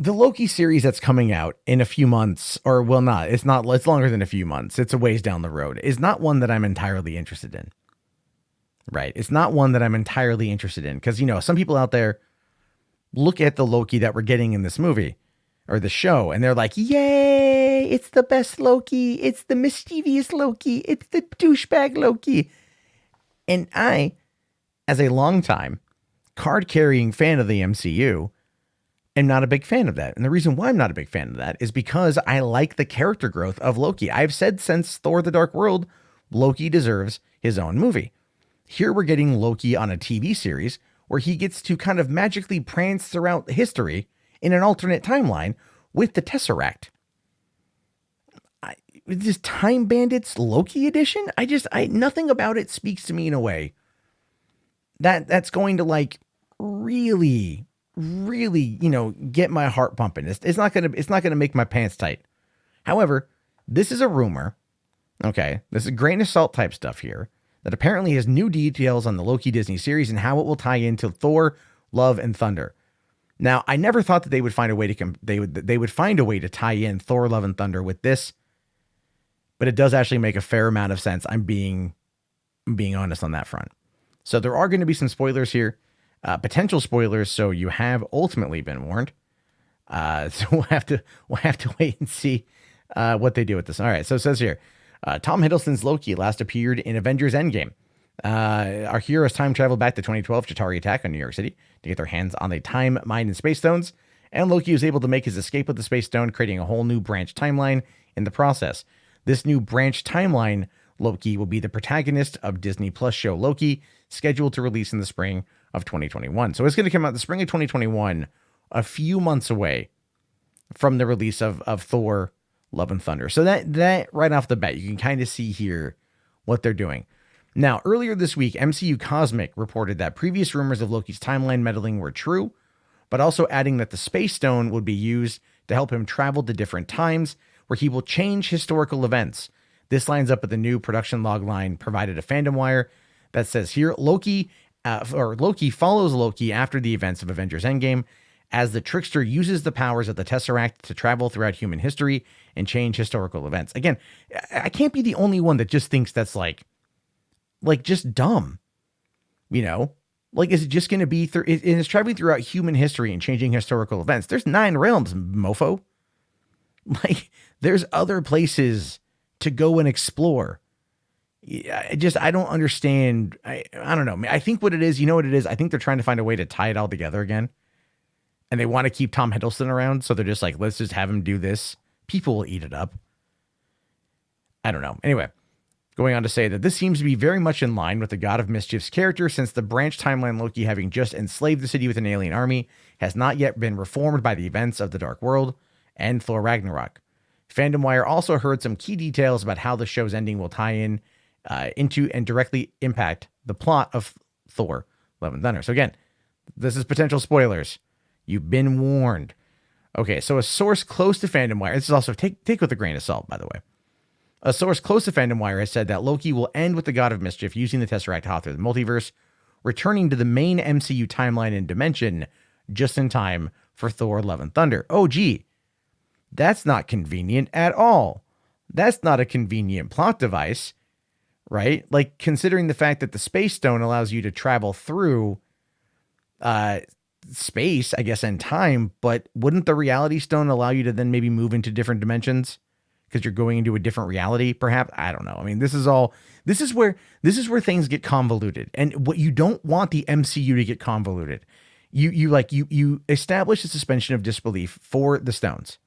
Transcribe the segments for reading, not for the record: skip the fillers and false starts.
The Loki series that's coming out in a few months, or well, it's longer than a few months. It's a ways down the road, is not one that I'm entirely interested in. Right. It's not one that I'm entirely interested in because, some people out there look at the Loki that we're getting in this movie or the show and they're like, yay, it's the best Loki. It's the mischievous Loki. It's the douchebag Loki. And I, as a longtime card carrying fan of the MCU, am not a big fan of that. And the reason why I'm not a big fan of that is because I like the character growth of Loki. I've said since Thor the Dark World, Loki deserves his own movie. Here we're getting Loki on a TV series where he gets to kind of magically prance throughout history in an alternate timeline with the Tesseract. This Time Bandits Loki edition, nothing about it speaks to me in a way that's going to like really, really, get my heart pumping. It's not gonna make my pants tight. However, this is a rumor. Okay, this is grain of salt type stuff here that apparently has new details on the Loki Disney series and how it will tie into Thor, Love and Thunder. Now, I never thought that they would find a way to they would find a way to tie in Thor, Love and Thunder with this, but it does actually make a fair amount of sense. I'm being honest on that front. So there are going to be some spoilers here, potential spoilers. So you have ultimately been warned. So we'll have to wait and see what they do with this. All right. So it says here, Tom Hiddleston's Loki last appeared in Avengers Endgame. Our heroes time traveled back to 2012 Chitauri attack on New York City to get their hands on the time, mind, and space stones. And Loki was able to make his escape with the space stone, creating a whole new branch timeline in the process. This new branch timeline, Loki, will be the protagonist of Disney Plus show Loki, scheduled to release in the spring of 2021. So it's going to come out the spring of 2021, a few months away from the release of Thor, Love and Thunder. So that right off the bat, you can kind of see here what they're doing. Now, earlier this week, MCU Cosmic reported that previous rumors of Loki's timeline meddling were true, but also adding that the Space Stone would be used to help him travel to different times where he will change historical events. This lines up with the new production log line provided to Fandom Wire that says here, Loki follows Loki after the events of Avengers Endgame as the trickster uses the powers of the Tesseract to travel throughout human history and change historical events. Again, I can't be the only one that just thinks that's like just dumb, Like, is it just going to be it's traveling throughout human history and changing historical events? There's 9 realms, mofo. Like, there's other places to go and explore. I don't understand. I don't know. I think what it is, what it is? I think they're trying to find a way to tie it all together again. And they want to keep Tom Hiddleston around. So they're just like, let's just have him do this. People will eat it up. I don't know. Anyway, going on to say that this seems to be very much in line with the God of Mischief's character, since the branch timeline Loki, having just enslaved the city with an alien army, has not yet been reformed by the events of the Dark World and Thor Ragnarok. Fandom Wire also heard some key details about how the show's ending will tie into and directly impact the plot of Thor, Love and Thunder. So again, this is potential spoilers. You've been warned. Okay, so a source close to Fandom Wire, this is also take with a grain of salt, by the way. A source close to Fandom Wire has said that Loki will end with the God of Mischief using the Tesseract to hop through the multiverse, returning to the main MCU timeline and dimension just in time for Thor, Love and Thunder. Oh, gee, that's not convenient at all. That's not a convenient plot device, right? Like, considering the fact that the Space Stone allows you to travel through space, I guess, and time, but wouldn't the Reality Stone allow you to then maybe move into different dimensions because you're going into a different reality, perhaps? I don't know. I mean, this is where things get convoluted, and what you don't want the MCU to get convoluted. You establish a suspension of disbelief for the stones.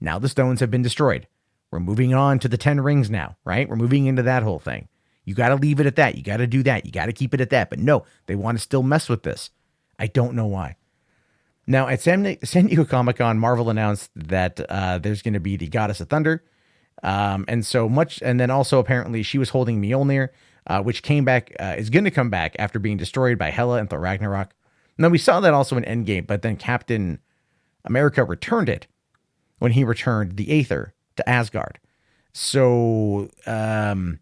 Now the stones have been destroyed. We're moving on to the 10 rings now, right? We're moving into that whole thing. You got to leave it at that. You got to do that. You got to keep it at that. But no, they want to still mess with this. I don't know why. Now, at San Diego Comic-Con, Marvel announced that there's going to be the Goddess of Thunder. And then also apparently she was holding Mjolnir, which came back, is going to come back after being destroyed by Hela and Thor Ragnarok. Now, we saw that also in Endgame, but then Captain America returned it when he returned the Aether to Asgard. So, again,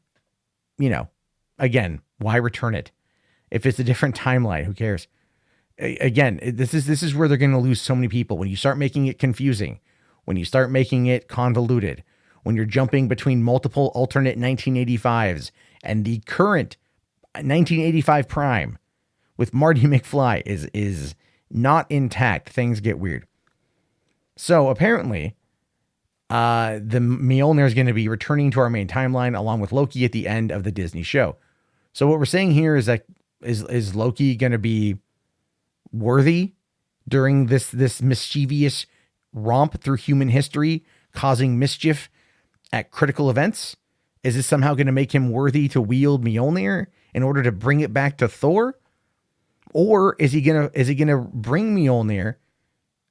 why return it? If it's a different timeline, who cares? again, this is where they're going to lose so many people when you start making it confusing, when you start making it convoluted, when you're jumping between multiple alternate 1985s and the current 1985 Prime with Marty McFly is not intact. Things get weird. So apparently, the Mjolnir is going to be returning to our main timeline along with Loki at the end of the Disney show. So what we're saying here is that is Loki going to be worthy during this mischievous romp through human history, causing mischief at critical events? Is this somehow going to make him worthy to wield Mjolnir in order to bring it back to Thor? Or is he gonna bring Mjolnir,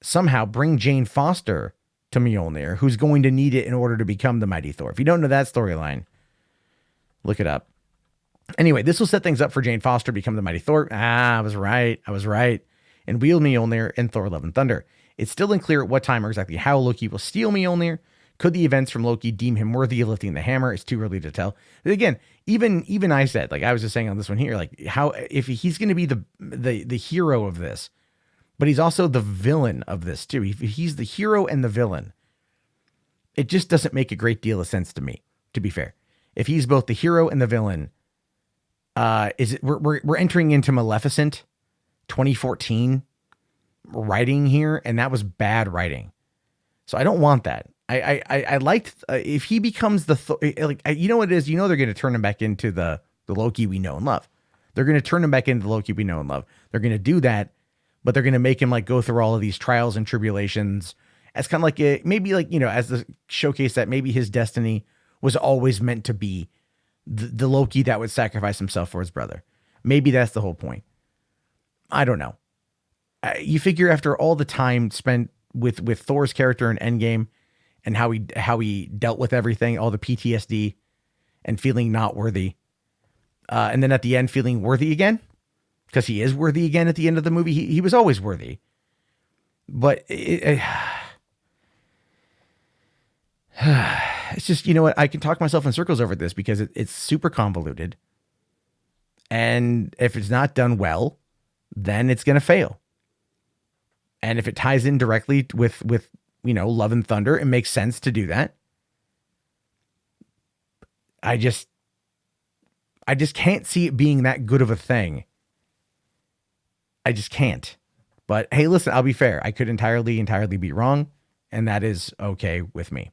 somehow bring Jane Foster to Mjolnir, who's going to need it in order to become the mighty Thor? If you don't know that storyline, look it up. Anyway, this will set things up for Jane Foster to become the mighty Thor. I was right. And wield Mjolnir in Thor: Love and Thunder. It's still unclear at what time or exactly how Loki will steal Mjolnir. Could the events from Loki deem him worthy of lifting the hammer? It's too early to tell. But again, even I said, like I was just saying on this one here, like how if he's going to be the hero of this, but he's also the villain of this too. If he's the hero and the villain, it just doesn't make a great deal of sense to me. To be fair, if he's both the hero and the villain, we're entering into Maleficent 2014 writing here, and that was bad writing. So I don't want that. I liked if he becomes you know what it is. You know they're going to turn him back into the Loki we know and love. They're going to turn him back into the Loki we know and love. They're going to do that, but they're going to make him like go through all of these trials and tribulations as kind of like maybe like, you know, as the showcase that maybe his destiny was always meant to be the Loki that would sacrifice himself for his brother. Maybe that's the whole point. I don't know. You figure after all the time spent with Thor's character in Endgame and how he dealt with everything, all the PTSD and feeling not worthy. And then at the end feeling worthy again, because he is worthy again at the end of the movie. He was always worthy. But it's just, you know what? I can talk myself in circles over this because it's super convoluted. And if it's not done well, then it's going to fail. And if it ties in directly with, you know, Love and Thunder, it makes sense to do that. I just can't see it being that good of a thing. I just can't. But hey, listen, I'll be fair. I could entirely be wrong. And that is okay with me.